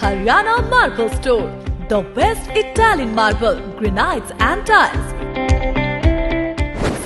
Haryana Marble Store, the best Italian marble, granites and tiles.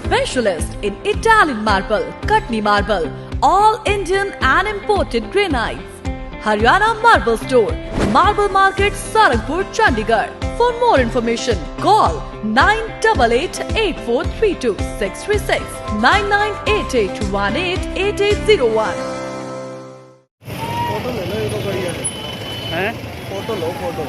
Specialist in Italian marble, Katni marble, all Indian and imported granites. Haryana Marble Store, Marble Market, Sarakpur, Chandigarh. For more information, call 9888 636 9988188801. Photo ले लो, ये तो बढ़िया है। Photo लो, photo.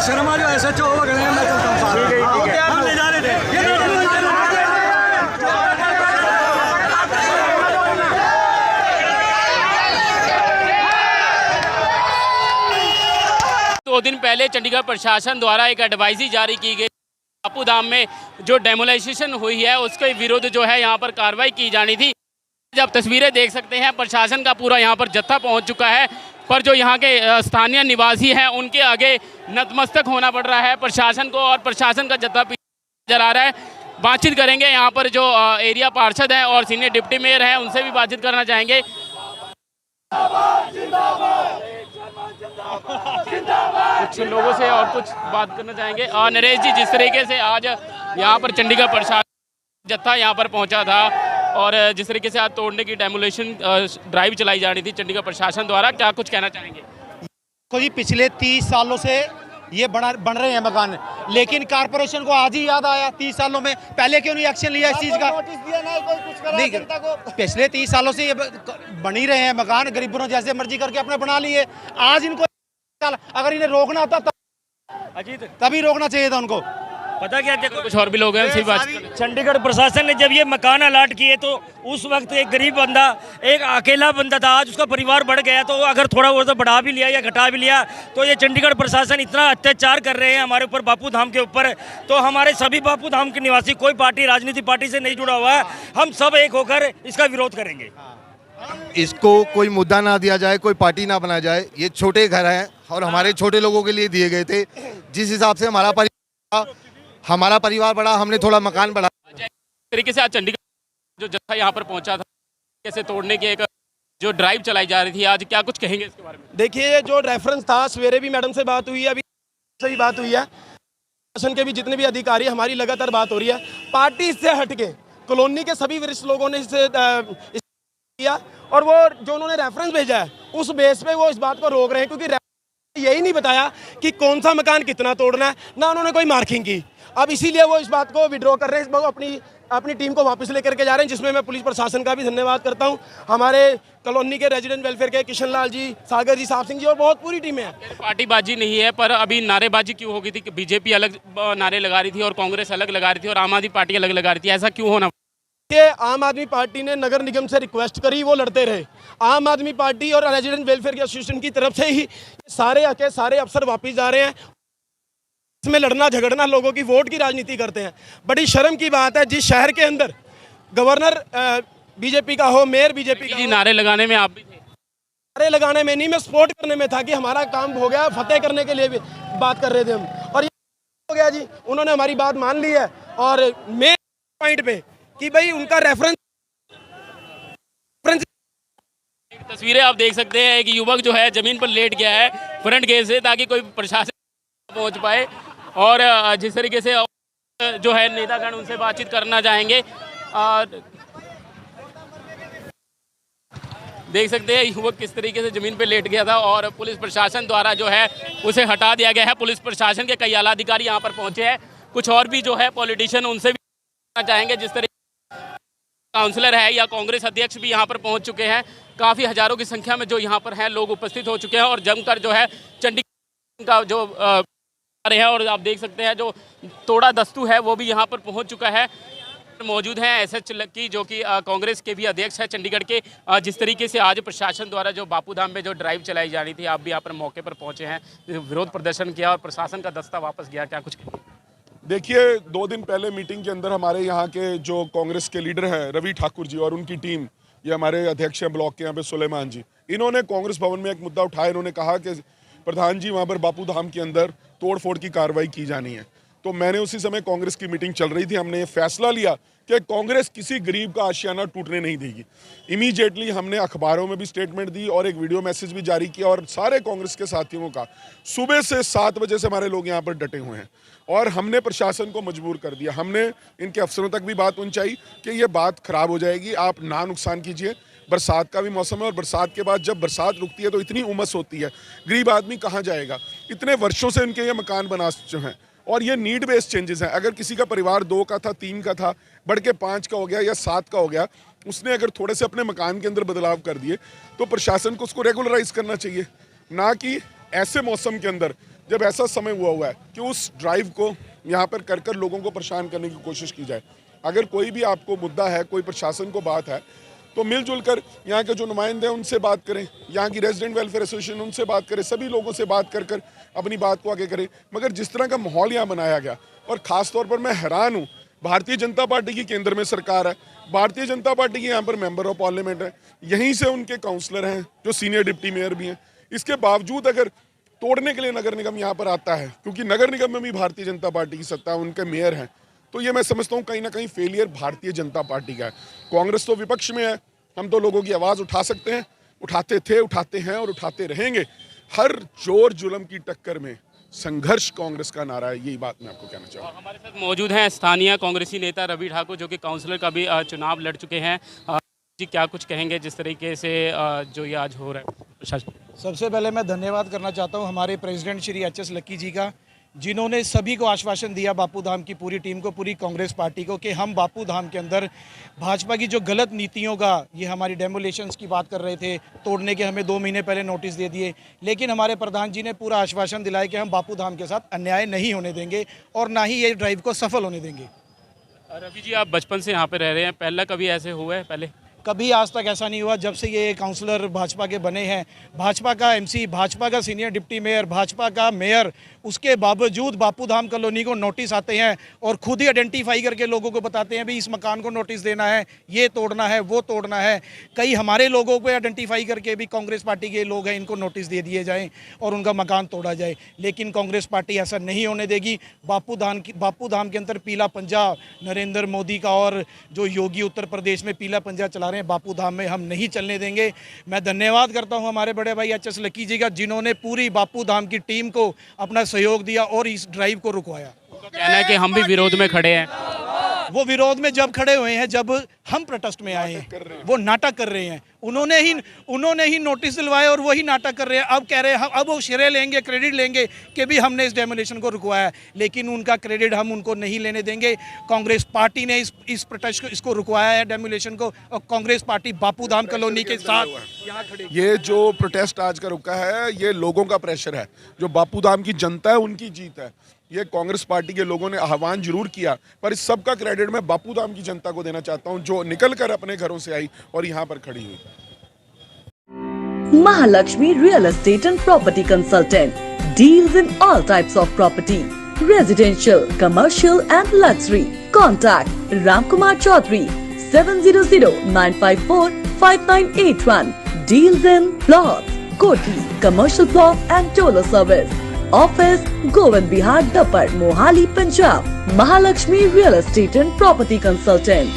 Sharma जो ऐसा चो मैं चलता हूँ। हम ले जा रहे थे। दो दिन पहले चंडीगढ़ प्रशासन द्वारा एक एडवाइजरी जारी की गई, बापू धाम में जो डेमोलाइजेशन हुई है उसके विरुद्ध जो है यहाँ पर कार्रवाई की जानी थी। जब तस्वीरें देख सकते हैं, प्रशासन का पूरा यहाँ पर जत्था पहुँच चुका है, पर जो यहाँ के स्थानीय निवासी हैं उनके आगे नतमस्तक होना पड़ रहा है प्रशासन को, और प्रशासन का जत्था नजर आ रहा है। बातचीत करेंगे यहाँ पर जो एरिया पार्षद हैं और सीनियर डिप्टी मेयर हैं, उनसे भी बातचीत करना चाहेंगे। कुछ लोगों से और कुछ बात करना चाहेंगे। नरेश जी, जिस तरीके से आज यहाँ पर चंडीगढ़ प्रशासन जत्था यहाँ पर पहुँचा था और जिस तरीके से आज तोड़ने की डेमोलेशन ड्राइव चलाई जा रही थी चंडीगढ़ प्रशासन द्वारा, क्या कुछ कहना चाहेंगे? तो जी पिछले 30 सालों से ये बन रहे हैं मकान, लेकिन कारपोरेशन को आज ही याद आया 30 सालों में, पहले क्यों नहीं एक्शन लिया इस चीज़ का? नोटिस दिया ना, कोई कुछ करा नहीं, जनता को। पिछले 30 सालों से ये बन ही रहे हैं मकान, गरीबों ने जैसे मर्जी करके अपने बना लिए। आज इनको अगर इन्हें रोकना होता तभी रोकना चाहिए था उनको। पता क्या कुछ और भी लोग हैं, सही बात। चंडीगढ़ प्रशासन ने जब ये मकान अलाट किए तो उस वक्त एक गरीब बंदा, एक अकेला बंदा था, आज उसका परिवार बढ़ गया, तो अगर थोड़ा बहुत बढ़ा भी लिया या घटा भी लिया तो ये चंडीगढ़ प्रशासन इतना अत्याचार कर रहे हैं हमारे ऊपर, बापू धाम के ऊपर। तो हमारे सभी बापू धाम के निवासी, कोई पार्टी राजनीतिक पार्टी से नहीं जुड़ा हुआ है, हम सब एक होकर इसका विरोध करेंगे। इसको कोई मुद्दा ना दिया जाए, कोई पार्टी ना बनाया जाए। ये छोटे घर हैं और हमारे छोटे लोगों के लिए दिए गए थे। जिस हिसाब से हमारा परिवार बढ़ा, हमने थोड़ा मकान बढ़ा। तरीके से आज चंडीगढ़ जो जत्था यहाँ पर पहुंचा था, कैसे तोड़ने की एक जो ड्राइव चलाई जा रही थी, आज क्या कुछ कहेंगे इसके बारे में? देखिए, जो रेफरेंस था, सवेरे भी मैडम से बात हुई है, अभी से भी बात हुई है, प्रशासन के भी जितने भी अधिकारी, हमारी लगातार बात हो रही है। पार्टी इससे हटके कॉलोनी के सभी वरिष्ठ लोगों ने इसे किया, और वो जो उन्होंने रेफरेंस भेजा है उस बेस पे वो इस बात को रोक रहे हैं, क्योंकि यही नहीं बताया कि कौन सा मकान कितना तोड़ना है, ना उन्होंने कोई मार्किंग की। अब इसीलिए वो इस बात को विड्रॉ कर रहे हैं, अपनी अपनी टीम को वापस लेकर के जा रहे हैं, जिसमें मैं पुलिस प्रशासन का भी धन्यवाद करता हूं। हमारे कॉलोनी के रेजिडेंट वेलफेयर के किशन लाल जी, सागर जी, साहब सिंह जी और बहुत पूरी टीमें हैं। पार्टीबाजी नहीं है, पर अभी नारेबाजी क्यों हो गई थी कि बीजेपी अलग नारे लगा रही थी और कांग्रेस अलग लगा रही थी और आम आदमी पार्टी अलग लगा रही थी, ऐसा क्यों होना? कि आम आदमी पार्टी ने नगर निगम से रिक्वेस्ट करी, वो लड़ते रहे। आम आदमी पार्टी और रेजिडेंट वेलफेयर एसोसिएशन की तरफ से ही सारे अफसर वापस जा रहे हैं। इसमें लड़ना झगड़ना, लोगों की वोट की राजनीति करते हैं। बड़ी शर्म की बात है, जिस शहर के अंदर गवर्नर बीजेपी का हो, मेयर बीजेपी का हो। नारे लगाने में आप भी थे? नारे लगाने में नहीं, मैं सपोर्ट करने में था कि हमारा काम हो गया, फतेह करने के लिए भी बात कर रहे थे हम, और ये हो गया जी। उन्होंने हमारी बात मान ली है और मेन पॉइंट पे कि भाई उनका रेफरेंस। तस्वीरें आप देख सकते हैं, एक युवक जो है जमीन पर लेट गया है फ्रंट गेट से, ताकि कोई प्रशासन पहुंच पाए। और जिस तरीके से जो है नेतागण उनसे बातचीत करना चाहेंगे। देख सकते हैं युवक किस तरीके से ज़मीन पे लेट गया था और पुलिस प्रशासन द्वारा जो है उसे हटा दिया गया है। पुलिस प्रशासन के कई आला अधिकारी यहाँ पर पहुँचे हैं। कुछ और भी जो है पॉलिटिशियन, उनसे भी कहना चाहेंगे। जिस तरीके काउंसलर है या कांग्रेस अध्यक्ष भी यहाँ पर पहुँच चुके हैं। काफ़ी हज़ारों की संख्या में जो यहाँ पर हैं लोग उपस्थित हो चुके हैं और जमकर जो है चंडीगढ़ का जो रहे हैं। और आप देख सकते हैं जो तोड़ा दस्तू है वो भी यहाँ पर पहुँच चुका है। मौजूद हैं एसएच लक्की, जो कि कांग्रेस के भी अध्यक्ष है चंडीगढ़ के। जिस तरीके से आज प्रशासन द्वारा जो बापू धाम में जो ड्राइव चलाई जा रही थी, आप भी यहाँ पर मौके पर पहुँचे हैं, विरोध प्रदर्शन किया और प्रशासन का दस्ता वापस गया, क्या कुछ कहेंगे? देखिए, 2 दिन पहले मीटिंग के अंदर हमारे यहाँ के जो कांग्रेस के लीडर हैं रवि ठाकुर जी और उनकी टीम, ये हमारे अध्यक्ष हैं ब्लॉक के यहाँ पे सुलेमान जी, इन्होंने कांग्रेस भवन में एक मुद्दा उठाया। इन्होंने कहा कि प्रधान जी वहाँ पर बापू धाम के अंदर तोड़फोड़ की कार्रवाई की जानी है। तो मैंने उसी समय कांग्रेस की मीटिंग चल रही थी, हमने ये फैसला लिया कि कांग्रेस किसी गरीब का आशियाना टूटने नहीं देगी। इमीडिएटली हमने अखबारों में भी स्टेटमेंट दी और एक वीडियो मैसेज भी जारी किया और सारे कांग्रेस के साथियों का सुबह से 7 बजे से हमारे लोग यहाँ पर डटे हुए हैं और हमने प्रशासन को मजबूर कर दिया। हमने इनके अफसरों तक भी बात पहुँचाई कि ये बात खराब हो जाएगी, आप ना नुकसान कीजिए। बरसात का भी मौसम है और बरसात के बाद जब बरसात रुकती है तो इतनी उमस होती है, गरीब आदमी कहाँ जाएगा। इतने वर्षों से इनके ये मकान बना जो हैं और ये नीड बेस्ड चेंजेस हैं। अगर किसी का परिवार 2 का था, 3 का था, बढ़ के 5 का हो गया या 7 का हो गया, उसने अगर थोड़े से अपने मकान के अंदर बदलाव कर दिए तो प्रशासन को उसको रेगुलराइज करना चाहिए, ना कि ऐसे मौसम के अंदर जब ऐसा समय हुआ है कि उस ड्राइव को यहाँ पर कर लोगों को परेशान करने की कोशिश की जाए। अगर कोई भी आपको मुद्दा है, कोई प्रशासन को बात है, तो मिलजुल कर यहाँ के जो नुमाइंदे हैं उनसे बात करें, यहाँ की रेजिडेंट वेलफेयर एसोसिएशन उनसे बात करें, सभी लोगों से बात कर अपनी बात को आगे करें। मगर जिस तरह का माहौल यहाँ बनाया गया, और ख़ास तौर पर मैं हैरान हूँ, भारतीय जनता पार्टी की केंद्र में सरकार है, भारतीय जनता पार्टी के यहाँ पर मेंबर ऑफ पार्लियामेंट है, यहीं से उनके काउंसलर हैं जो सीनियर डिप्टी मेयर भी हैं। इसके बावजूद अगर तोड़ने के लिए नगर निगम यहाँ पर आता है, क्योंकि नगर निगम में भी भारतीय जनता पार्टी की सत्ता है, उनके मेयर हैं, तो ये मैं समझता हूँ कहीं ना कहीं फेलियर भारतीय जनता पार्टी का है। कांग्रेस तो विपक्ष में है, हम तो लोगों की आवाज़ उठा सकते हैं, उठाते थे, उठाते हैं और उठाते रहेंगे। हर जोर जुल्म की टक्कर में संघर्ष कांग्रेस का नारा है, यही बात मैं आपको कहना चाहूँगा। हमारे साथ मौजूद हैं स्थानीय कांग्रेसी नेता रवि ठाकुर, जो कि काउंसलर का भी चुनाव लड़ चुके हैं। जी, क्या कुछ कहेंगे जिस तरीके से जो ये आज हो रहा है प्रशासन? सबसे पहले मैं धन्यवाद करना चाहता हूँ हमारे प्रेसिडेंट श्री एच.एस. लक्की जी का, जिन्होंने सभी को आश्वासन दिया, बापू धाम की पूरी टीम को, पूरी कांग्रेस पार्टी को, कि हम बापू धाम के अंदर भाजपा की जो गलत नीतियों का, ये हमारी डेमोलेशंस की बात कर रहे थे, तोड़ने के हमें 2 महीने पहले नोटिस दे दिए, लेकिन हमारे प्रधान जी ने पूरा आश्वासन दिलाया कि हम बापू धाम के साथ अन्याय नहीं होने देंगे और ना ही ये ड्राइव को सफल होने देंगे। रवि जी, आप बचपन से यहाँ पर रह रहे हैं, पहला कभी ऐसे हुआ है? पहले कभी आज तक ऐसा नहीं हुआ। जब से ये काउंसलर भाजपा के बने हैं, भाजपा का एमसी, भाजपा का सीनियर डिप्टी मेयर, भाजपा का मेयर, उसके बावजूद बापू धाम कॉलोनी को नोटिस आते हैं और खुद ही आइडेंटिफाई करके लोगों को बताते हैं भी इस मकान को नोटिस देना है, ये तोड़ना है, वो तोड़ना है। कई हमारे लोगों को आइडेंटिफाई करके भी कांग्रेस पार्टी के लोग हैं, इनको नोटिस दे दिए जाएँ और उनका मकान तोड़ा जाए, लेकिन कांग्रेस पार्टी ऐसा नहीं होने देगी। बापू धाम के अंदर पीला पंजा नरेंद्र मोदी का और जो योगी उत्तर प्रदेश में पीला पंजा चला रहे हैं, बापू धाम में हम नहीं चलने देंगे। मैं धन्यवाद करता हूं हमारे बड़े भाई एच.एस. लक्की जी का, जिन्होंने पूरी बापू धाम की टीम को अपना सहयोग दिया और इस ड्राइव को रुकवाया। कहना है कि हम भी विरोध में खड़े हैं। वो विरोध में जब खड़े हुए हैं, जब हम प्रोटेस्ट में आए हैं, वो नाटक कर रहे हैं, उन्होंने ही नोटिस दिलवाए और वही नाटक कर रहे हैं। अब कह रहे हैं अब वो श्रेय लेंगे, क्रेडिट लेंगे कि भी हमने इस डेमोलिशन को रुकवाया, लेकिन उनका क्रेडिट हम उनको नहीं लेने देंगे। कांग्रेस पार्टी ने इस प्रोटेस्ट को इसको रुकवाया है डेमोलिशन को, और कांग्रेस पार्टी बापू धाम कॉलोनी के साथ यहाँ खड़ी। ये जो प्रोटेस्ट आज का रुका है ये लोगों का प्रेशर है, जो बापू धाम की जनता है उनकी जीत है। ये कांग्रेस पार्टी के लोगों ने आह्वान जरूर किया, पर इस सब का क्रेडिट मैं बापू धाम की जनता को देना चाहता हूं, जो निकल कर अपने घरों से आई और यहाँ पर खड़ी हुई। Mahalakshmi Real Estate and Property Consultant deals in all types of property, residential, commercial and luxury. Contact Ramkumar Chaudhary 700-954-5981. Deals in plots, koti, commercial plot and toller service. Office Govind Bihar Dapar, Mohali, Punjab. Mahalakshmi Real Estate and Property Consultant.